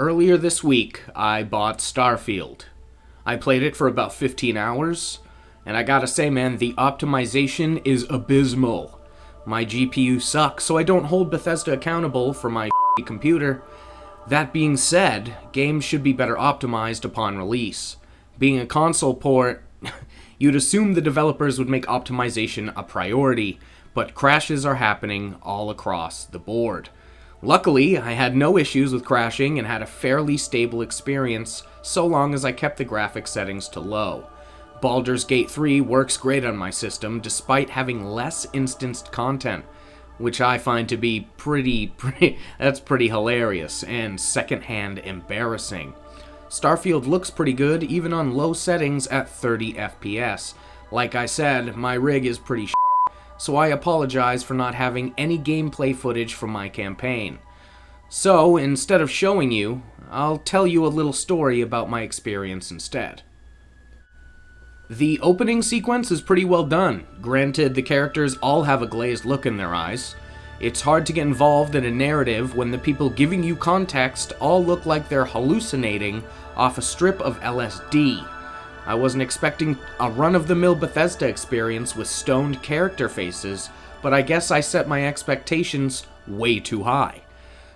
Earlier this week, I bought Starfield. I played it for about 15 hours, and I gotta say, man, the optimization is abysmal. My GPU sucks, so I don't hold Bethesda accountable for my computer. That being said, games should be better optimized upon release. Being a console port, you'd assume the developers would make optimization a priority, but crashes are happening all across the board. Luckily, I had no issues with crashing and had a fairly stable experience so long as I kept the graphics settings to low. Baldur's Gate 3 works great on my system despite having less instanced content, which I find to be pretty hilarious and secondhand embarrassing. Starfield looks pretty good even on low settings at 30 FPS. Like I said, my rig is pretty so I apologize for not having any gameplay footage from my campaign. So, instead of showing you, I'll tell you a little story about my experience instead. The opening sequence is pretty well done. Granted, the characters all have a glazed look in their eyes. It's hard to get involved in a narrative when the people giving you context all look like they're hallucinating off a strip of LSD. I wasn't expecting a run-of-the-mill Bethesda experience with stoned character faces, but I guess I set my expectations way too high.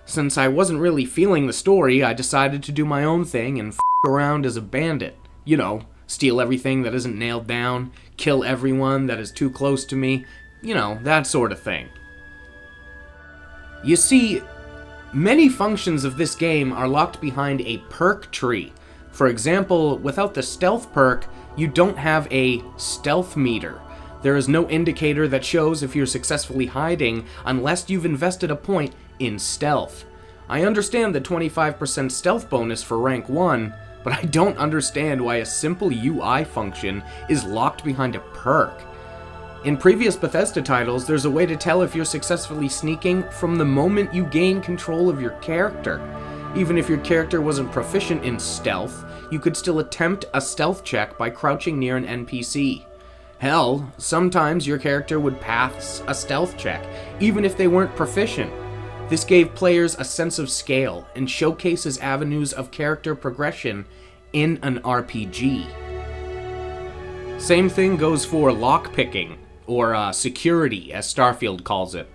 Since I wasn't really feeling the story, I decided to do my own thing and around as a bandit. You know, steal everything that isn't nailed down, kill everyone that is too close to me, you know, that sort of thing. You see, many functions of this game are locked behind a perk tree. For example, without the stealth perk, you don't have a stealth meter. There is no indicator that shows if you're successfully hiding unless you've invested a point in stealth. I understand the 25% stealth bonus for rank 1, but I don't understand why a simple UI function is locked behind a perk. In previous Bethesda titles, there's a way to tell if you're successfully sneaking from the moment you gain control of your character. Even if your character wasn't proficient in stealth, you could still attempt a stealth check by crouching near an NPC. Hell, sometimes your character would pass a stealth check, even if they weren't proficient. This gave players a sense of scale and showcases avenues of character progression in an RPG. Same thing goes for lockpicking, or security, as Starfield calls it.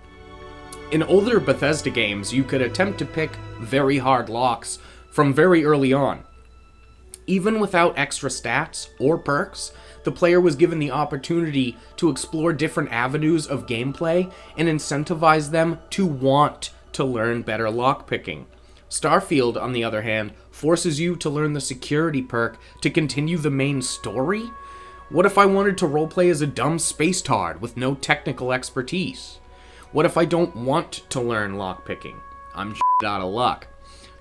In older Bethesda games, you could attempt to pick very hard locks from very early on. Even without extra stats or perks, the player was given the opportunity to explore different avenues of gameplay and incentivize them to want to learn better lockpicking. Starfield, on the other hand, forces you to learn the security perk to continue the main story? What if I wanted to roleplay as a dumb space tard with no technical expertise? What if I don't want to learn lockpicking? I'm out of luck.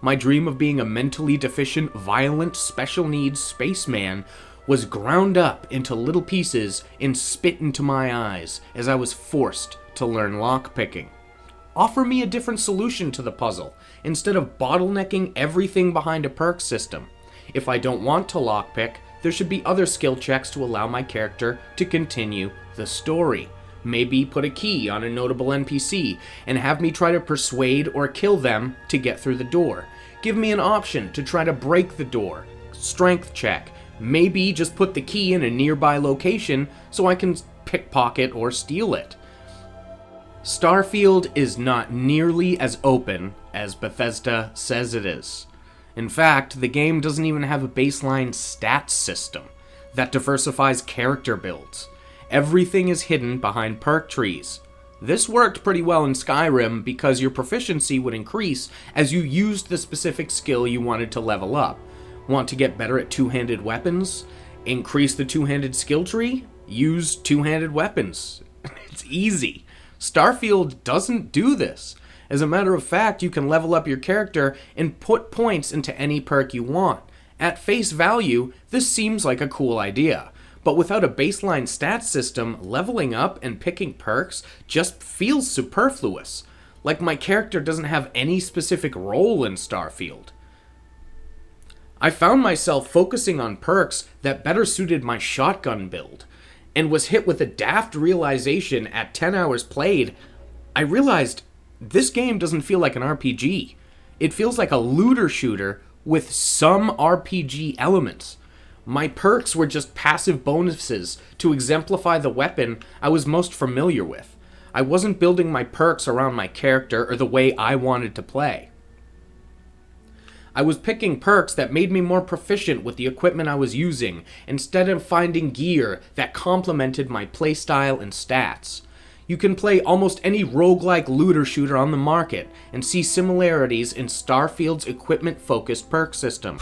My dream of being a mentally deficient, violent, special needs spaceman was ground up into little pieces and spit into my eyes as I was forced to learn lockpicking. Offer me a different solution to the puzzle, instead of bottlenecking everything behind a perk system. If I don't want to lockpick, there should be other skill checks to allow my character to continue the story. Maybe put a key on a notable NPC and have me try to persuade or kill them to get through the door. Give me an option to try to break the door. Strength check. Maybe just put the key in a nearby location so I can pickpocket or steal it. Starfield is not nearly as open as Bethesda says it is. In fact, the game doesn't even have a baseline stats system that diversifies character builds. Everything is hidden behind perk trees. This worked pretty well in Skyrim because your proficiency would increase as you used the specific skill you wanted to level up. Want to get better at two-handed weapons? Increase the two-handed skill tree? Use two-handed weapons. It's easy. Starfield doesn't do this. As a matter of fact, you can level up your character and put points into any perk you want. At face value, this seems like a cool idea. But without a baseline stats system, leveling up and picking perks just feels superfluous. Like my character doesn't have any specific role in Starfield. I found myself focusing on perks that better suited my shotgun build, and was hit with a daft realization at 10 hours played. I realized this game doesn't feel like an RPG. It feels like a looter shooter with some RPG elements. My perks were just passive bonuses to exemplify the weapon I was most familiar with. I wasn't building my perks around my character or the way I wanted to play. I was picking perks that made me more proficient with the equipment I was using, instead of finding gear that complemented my playstyle and stats. You can play almost any roguelike looter shooter on the market and see similarities in Starfield's equipment-focused perk system.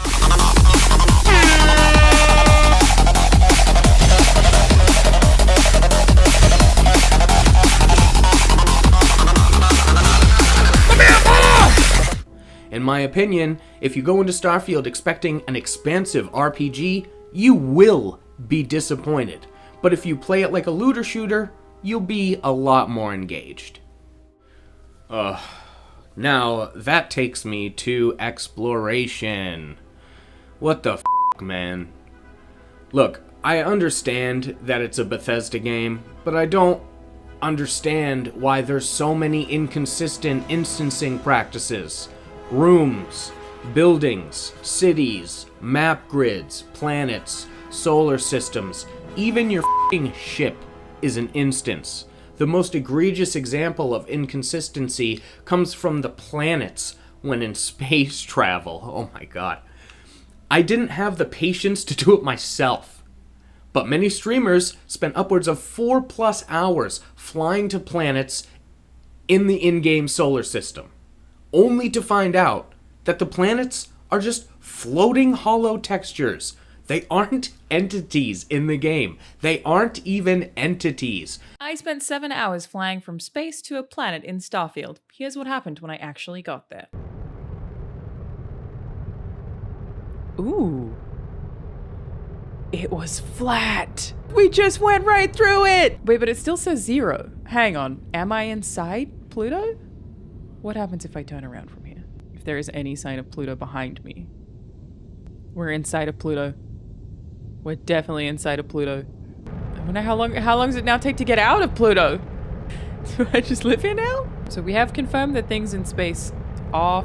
In my opinion, if you go into Starfield expecting an expansive RPG, you will be disappointed. But if you play it like a looter shooter, you'll be a lot more engaged. Now, that takes me to exploration. What the f***, man? Look, I understand that it's a Bethesda game, but I don't understand why there's so many inconsistent instancing practices. Rooms, buildings, cities, map grids, planets, solar systems, even your f***ing ship is an instance. The most egregious example of inconsistency comes from the planets when in space travel. Oh my god. I didn't have the patience to do it myself. But many streamers spent upwards of 4+ hours flying to planets in the in-game solar system, only to find out that the planets are just floating hollow textures. They aren't entities in the game. They aren't even entities. I spent 7 hours flying from space to a planet in Starfield. Here's what happened when I actually got there. Ooh. It was flat. We just went right through it. Wait, but it still says 0. Hang on. Am I inside Pluto? What happens if I turn around from here? If there is any sign of Pluto behind me. We're inside of Pluto. We're definitely inside of Pluto. I wonder how long does it now take to get out of Pluto? Do I just live here now? So we have confirmed that things in space are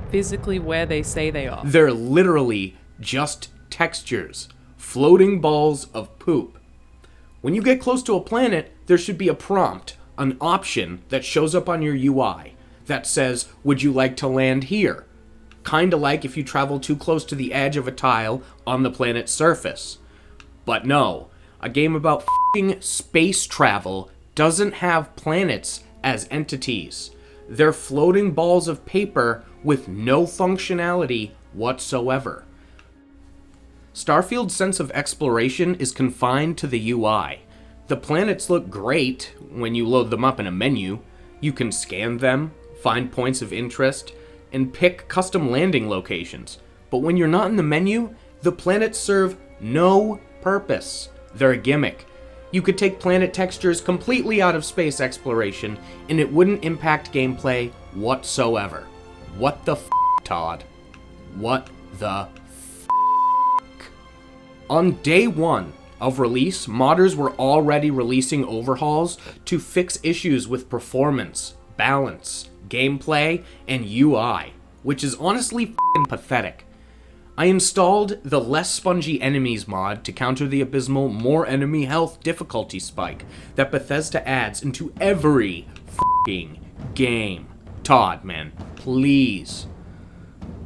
physically where they say they are. They're literally just textures. Floating balls of poop. When you get close to a planet, there should be a prompt, an option that shows up on your UI that says, would you like to land here? Kinda like if you travel too close to the edge of a tile on the planet's surface. But no, a game about f***ing space travel doesn't have planets as entities. They're floating balls of paper with no functionality whatsoever. Starfield's sense of exploration is confined to the UI. The planets look great when you load them up in a menu. You can scan them, find points of interest, and pick custom landing locations. But when you're not in the menu, the planets serve no purpose. They're a gimmick. You could take planet textures completely out of space exploration, and it wouldn't impact gameplay whatsoever. What the f***, Todd? What the f***? On day 1 of release, modders were already releasing overhauls to fix issues with performance, balance, gameplay, and UI, which is honestly f***ing pathetic. I installed the Less Spongy Enemies mod to counter the abysmal More Enemy Health difficulty spike that Bethesda adds into every f***ing game. Todd, man, please.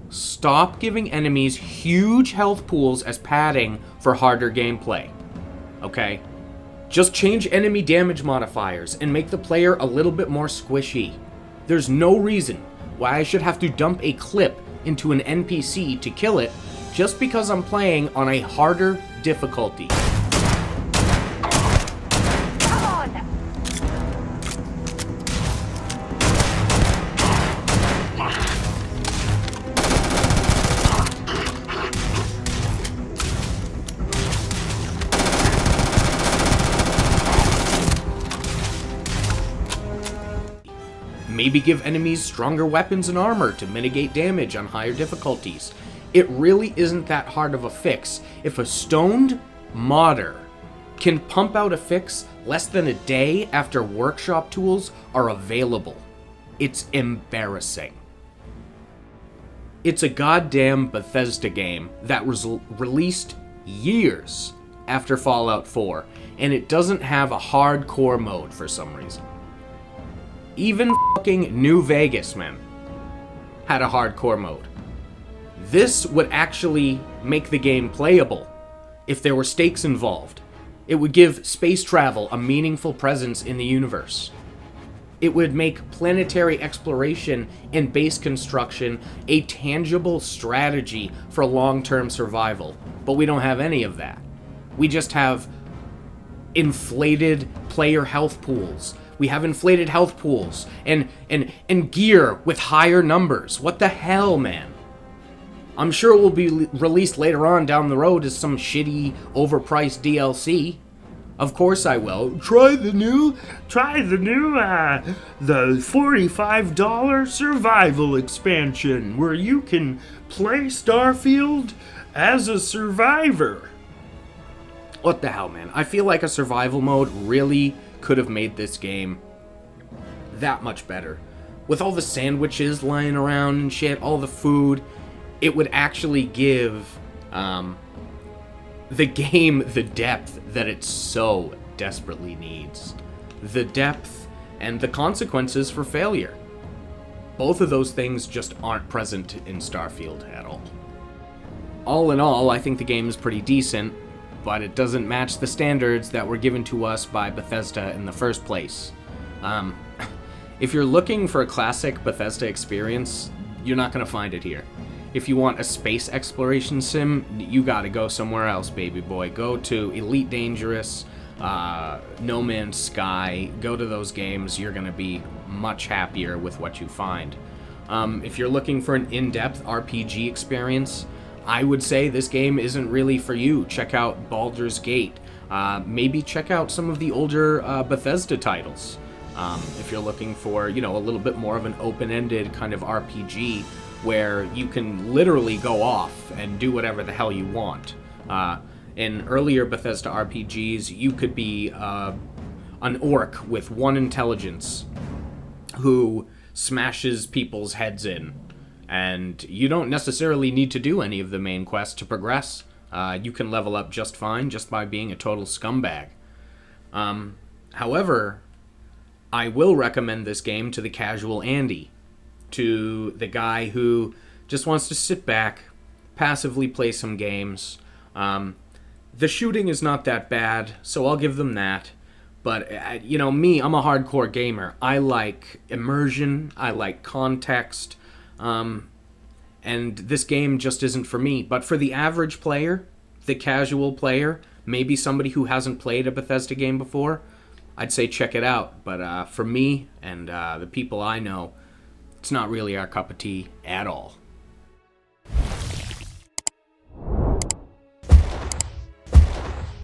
Stop giving enemies huge health pools as padding for harder gameplay. Okay? Just change enemy damage modifiers and make the player a little bit more squishy. There's no reason why I should have to dump a clip into an NPC to kill it just because I'm playing on a harder difficulty. Maybe give enemies stronger weapons and armor to mitigate damage on higher difficulties. It really isn't that hard of a fix. If a stoned modder can pump out a fix less than a day after workshop tools are available, it's embarrassing. It's a goddamn Bethesda game that was released years after Fallout 4, and it doesn't have a hardcore mode for some reason. Even fucking New Vegas, man, had a hardcore mode. This would actually make the game playable if there were stakes involved. It would give space travel a meaningful presence in the universe. It would make planetary exploration and base construction a tangible strategy for long-term survival. But we don't have any of that. We just have inflated player health pools. We have inflated health pools and gear with higher numbers. What the hell, man? I'm sure it will be released later on down the road as some shitty, overpriced DLC. Of course I will. Try the $45 survival expansion where you can play Starfield as a survivor. What the hell, man? I feel like a survival mode really could have made this game that much better. With all the sandwiches lying around and shit, all the food, it would actually give the game the depth that it so desperately needs. The depth and the consequences for failure. Both of those things just aren't present in Starfield at all. All in all, I think the game is pretty decent, but it doesn't match the standards that were given to us by Bethesda in the first place. If you're looking for a classic Bethesda experience, you're not going to find it here. If you want a space exploration sim, you gotta go somewhere else, baby boy. Go to Elite Dangerous, No Man's Sky. Go to those games. You're gonna be much happier with what you find. If you're looking for an in-depth RPG experience, I would say this game isn't really for you. Check out Baldur's Gate. Maybe check out some of the older Bethesda titles. If you're looking for, a little bit more of an open-ended kind of RPG, where you can literally go off and do whatever the hell you want. In earlier Bethesda RPGs, you could be an orc with one intelligence who smashes people's heads in, and you don't necessarily need to do any of the main quests to progress. You can level up just fine just by being a total scumbag. However, I will recommend this game to the casual Andy, to the guy who just wants to sit back, passively play some games. The shooting is not that bad, so I'll give them that. But, me, I'm a hardcore gamer. I like immersion, I like context, and this game just isn't for me. But for the average player, the casual player, maybe somebody who hasn't played a Bethesda game before, I'd say check it out. But for me and the people I know, it's not really our cup of tea at all.